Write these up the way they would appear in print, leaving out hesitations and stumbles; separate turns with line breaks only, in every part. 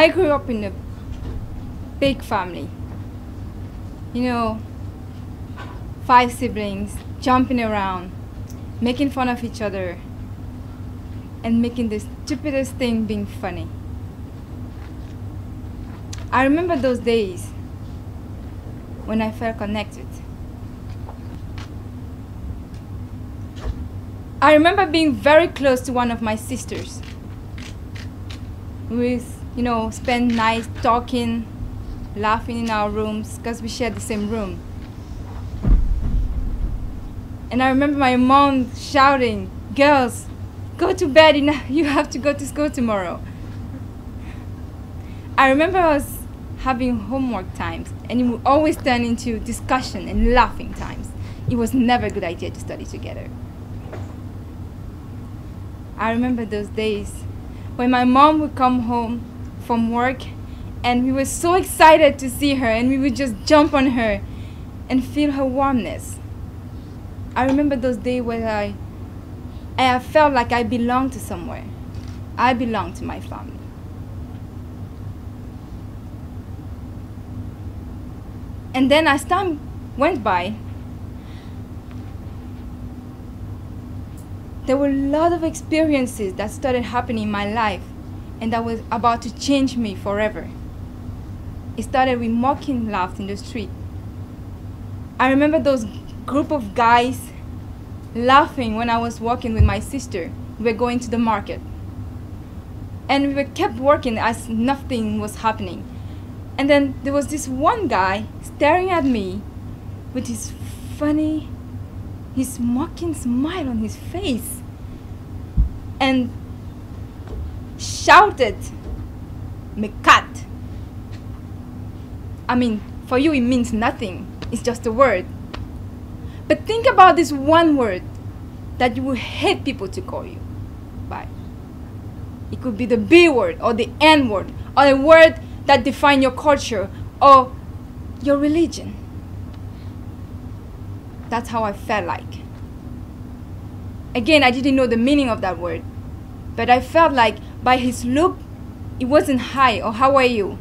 I grew up in a big family. You know, 5 siblings jumping around, making fun of each other, and making the stupidest thing being funny. I remember those days when I felt connected. I remember being very close to one of my sisters. We, spend nights talking, laughing in our rooms because we shared the same room. And I remember my mom shouting, "Girls, go to bed, you have to go to school tomorrow." I remember us having homework times, and it would always turn into discussion and laughing times. It was never a good idea to study together. I remember those days when my mom would come home from work and we were so excited to see her, and we would just jump on her and feel her warmness. I remember those days where I felt like I belonged to somewhere. I belonged to my family. And then as time went by, there were a lot of experiences that started happening in my life and that was about to change me forever. It started with mocking laughs in the street. I remember those group of guys laughing when I was walking with my sister. We were going to the market. And we kept working as nothing was happening. And then there was this one guy staring at me with his funny, his mocking smile on his face, and shouted, "Mekat." I mean, for you it means nothing. It's just a word. But think about this one word that you will hate people to call you by. It could be the B word or the N word or a word that defines your culture or your religion. That's how I felt like. Again, I didn't know the meaning of that word, but I felt like by his look, it wasn't hi or how are you.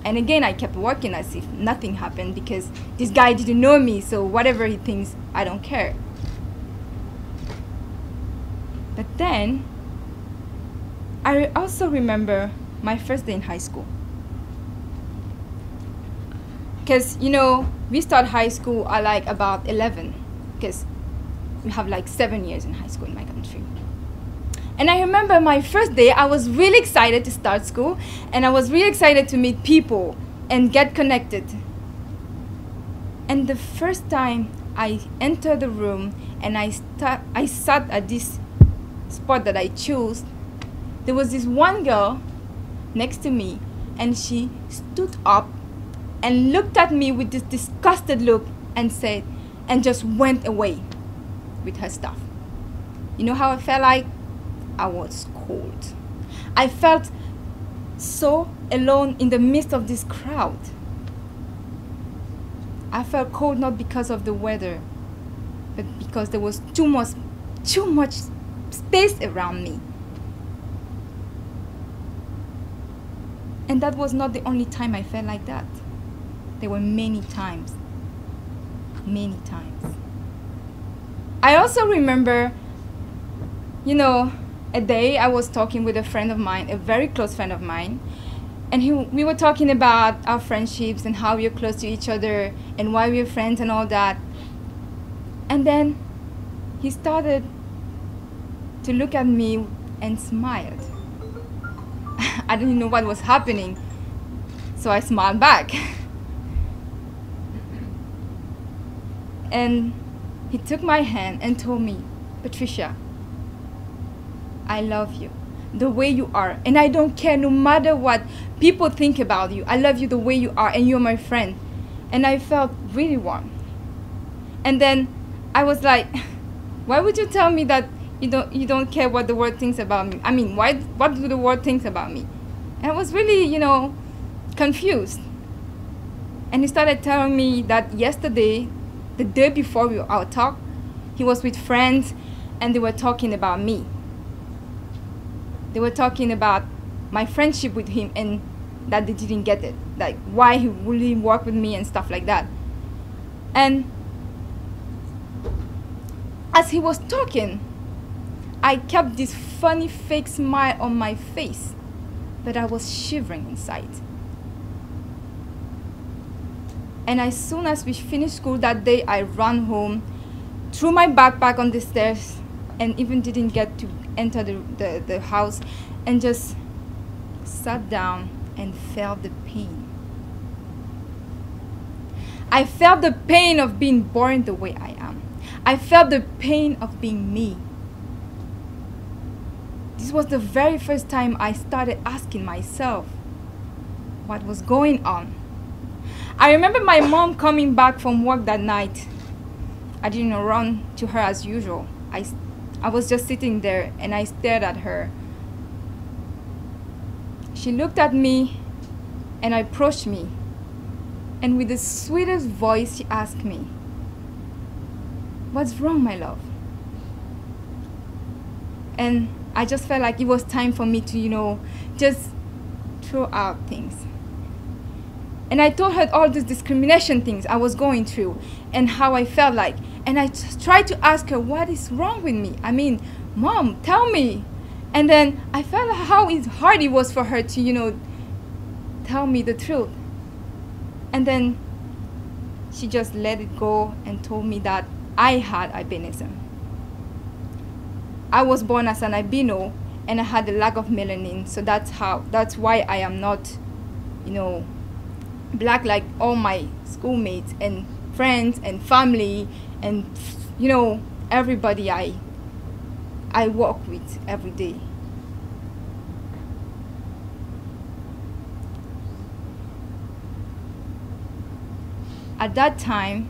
And again, I kept working as if nothing happened because this guy didn't know me, so whatever he thinks, I don't care. But then, I also remember my first day in high school. Because, we start high school at like about 11, because we have like 7 years in high school in my country. And I remember my first day, I was really excited to start school, and I was really excited to meet people and get connected. And the first time I entered the room and I sat at this spot that I chose, there was this one girl next to me, and she stood up and looked at me with this disgusted look and said, and just went away with her stuff. You know how I felt like? I was cold. I felt so alone in the midst of this crowd. I felt cold not because of the weather, but because there was too much space around me. And that was not the only time I felt like that. There were many times. Many times. I also remember, a day I was talking with a friend of mine, a very close friend of mine, and we were talking about our friendships and how we are close to each other and why we are friends and all that. And then he started to look at me and smiled. I didn't know what was happening, so I smiled back. And he took my hand and told me, "Patricia, I love you the way you are, and I don't care no matter what people think about you. I love you the way you are, and you're my friend." And I felt really warm. And then I was like, why would you tell me that you don't care what the world thinks about me? I mean, what do the world think about me? And I was really, confused. And he started telling me that yesterday, the day before our talk, he was with friends and they were talking about me. They were talking about my friendship with him and that they didn't get it, like why he wouldn't work with me and stuff like that. And as he was talking, I kept this funny fake smile on my face, but I was shivering inside. And as soon as we finished school that day, I ran home, threw my backpack on the stairs, and even didn't get to enter the house, and just sat down and felt the pain. I felt the pain of being born the way I am. I felt the pain of being me. This was the very first time I started asking myself what was going on. I remember my mom coming back from work that night. I didn't run to her as usual. I was just sitting there and I stared at her. She looked at me and approached me. And with the sweetest voice, she asked me, "What's wrong, my love?" And I just felt like it was time for me to, just throw out things. And I told her all these discrimination things I was going through and how I felt like. And I tried to ask her, what is wrong with me? I mean, Mom, tell me. And then I felt how hard it was for her to, tell me the truth. And then she just let it go and told me that I had albinism. I was born as an albino and I had a lack of melanin, so that's why I am not, black like all my schoolmates and friends and family and everybody I walk with every day. At that time,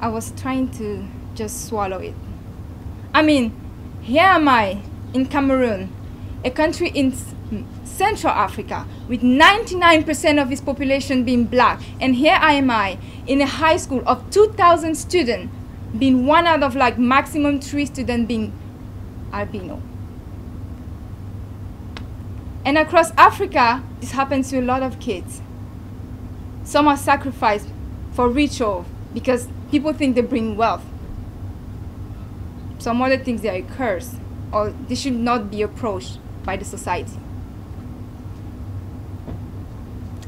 I was trying to just swallow it. I mean, here am I in Cameroon, a country in Central Africa with 99% of its population being black, and here am I in a high school of 2,000 students, being one out of like maximum 3 students being albino. And across Africa, this happens to a lot of kids. Some are sacrificed for ritual because people think they bring wealth. Some other things they are a curse, or they should not be approached by the society.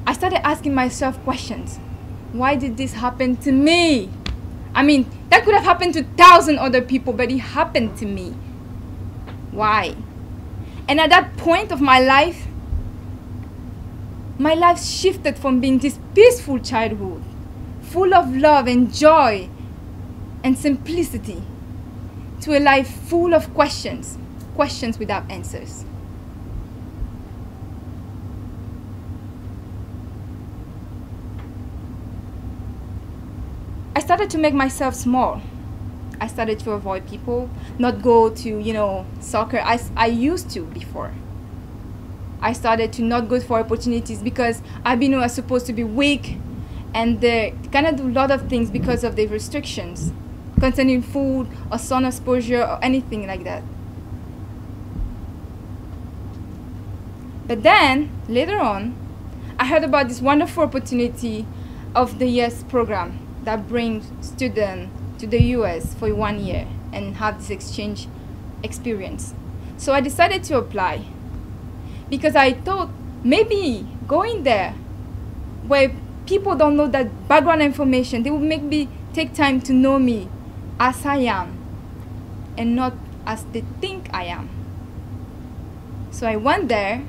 I started asking myself questions. Why did this happen to me? I mean, that could have happened to 1,000 other people, but it happened to me. Why? And at that point of my life shifted from being this peaceful childhood, full of love and joy and simplicity, to a life full of questions without answers. I started to make myself small. I started to avoid people, not go to, soccer as I used to before. I started to not go for opportunities because albino are supposed to be weak and they cannot do a lot of things because of the restrictions concerning food or sun exposure or anything like that. But then, later on, I heard about this wonderful opportunity of the YES program that brings students to the US for 1 year and have this exchange experience. So I decided to apply because I thought maybe going there where people don't know that background information, they will make me take time to know me as I am and not as they think I am. So I went there,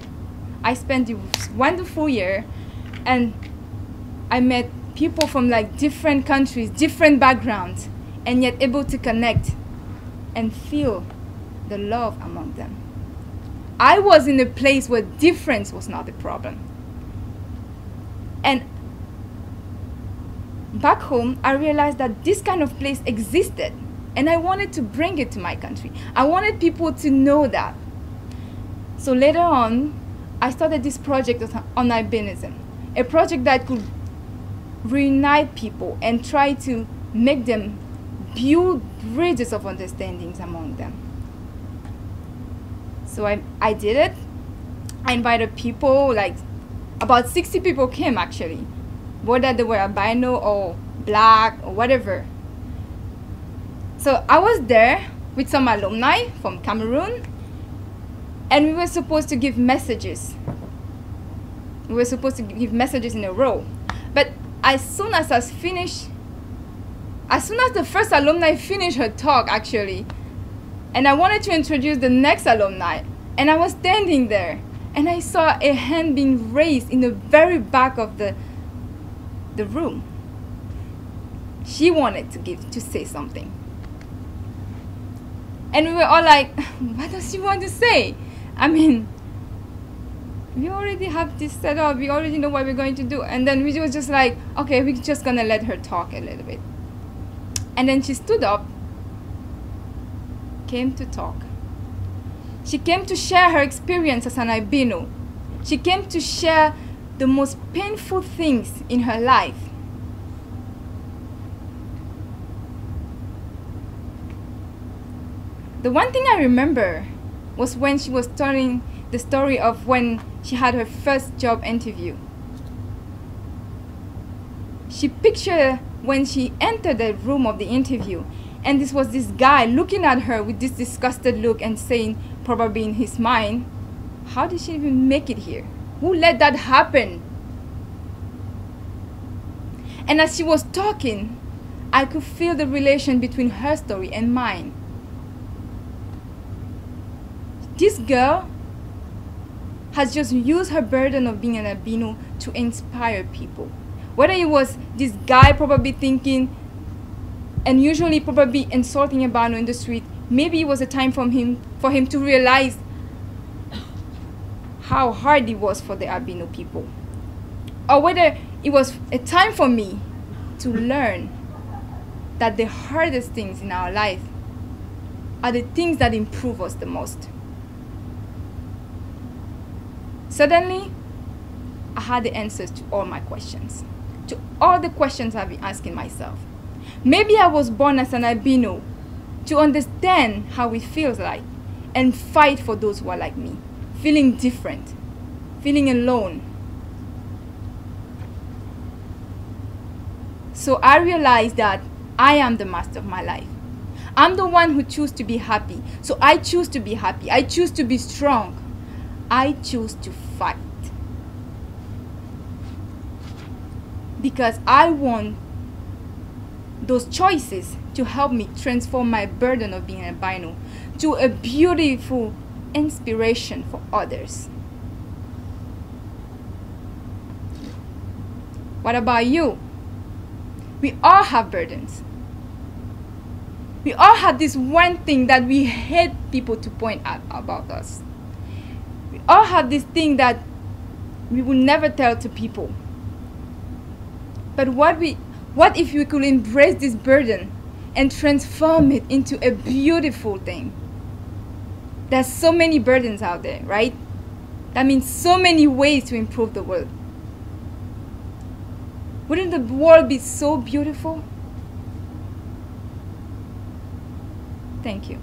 I spent this wonderful year, and I met people from like different countries, different backgrounds, and yet able to connect and feel the love among them. I was in a place where difference was not a problem. And back home, I realized that this kind of place existed, and I wanted to bring it to my country. I wanted people to know that. So later on, I started this project on albinism, a project that could reunite people and try to make them build bridges of understandings among them. So I did it. I invited people, like about 60 people came actually, whether they were albino or black or whatever. So I was there with some alumni from Cameroon, and we were supposed to give messages. We were supposed to give messages in a row. But as soon as the first alumni finished her talk actually, and I wanted to introduce the next alumni, and I was standing there, and I saw a hand being raised in the very back of the room. She wanted to say something. And we were all like, what does she want to say? I mean, we already have this set up, we already know what we're going to do. And then we were just like, okay, we're just gonna let her talk a little bit. And then she stood up, came to talk. She came to share her experience as an albino. She came to share the most painful things in her life. The one thing I remember was when she was telling the story of when she had her first job interview. She pictured when she entered the room of the interview, and this was this guy looking at her with this disgusted look and saying, probably in his mind, how did she even make it here? Who let that happen? And as she was talking, I could feel the relation between her story and mine. This girl has just used her burden of being an albino to inspire people. Whether it was this guy probably thinking and usually probably insulting albino in the street, maybe it was a time for him to realize how hard it was for the albino people. Or whether it was a time for me to learn that the hardest things in our life are the things that improve us the most. Suddenly, I had the answers to all my questions, to all the questions I've been asking myself. Maybe I was born as an albino to understand how it feels like and fight for those who are like me, feeling different, feeling alone. So I realized that I am the master of my life. I'm the one who chooses to be happy. So I choose to be happy. I choose to be strong. I choose to fight. Because I want those choices to help me transform my burden of being an albino to a beautiful inspiration for others. What about you? We all have burdens. We all have this one thing that we hate people to point out about us. We all have this thing that we will never tell to people. But what if we could embrace this burden and transform it into a beautiful thing? There's so many burdens out there, right? That means so many ways to improve the world. Wouldn't the world be so beautiful? Thank you.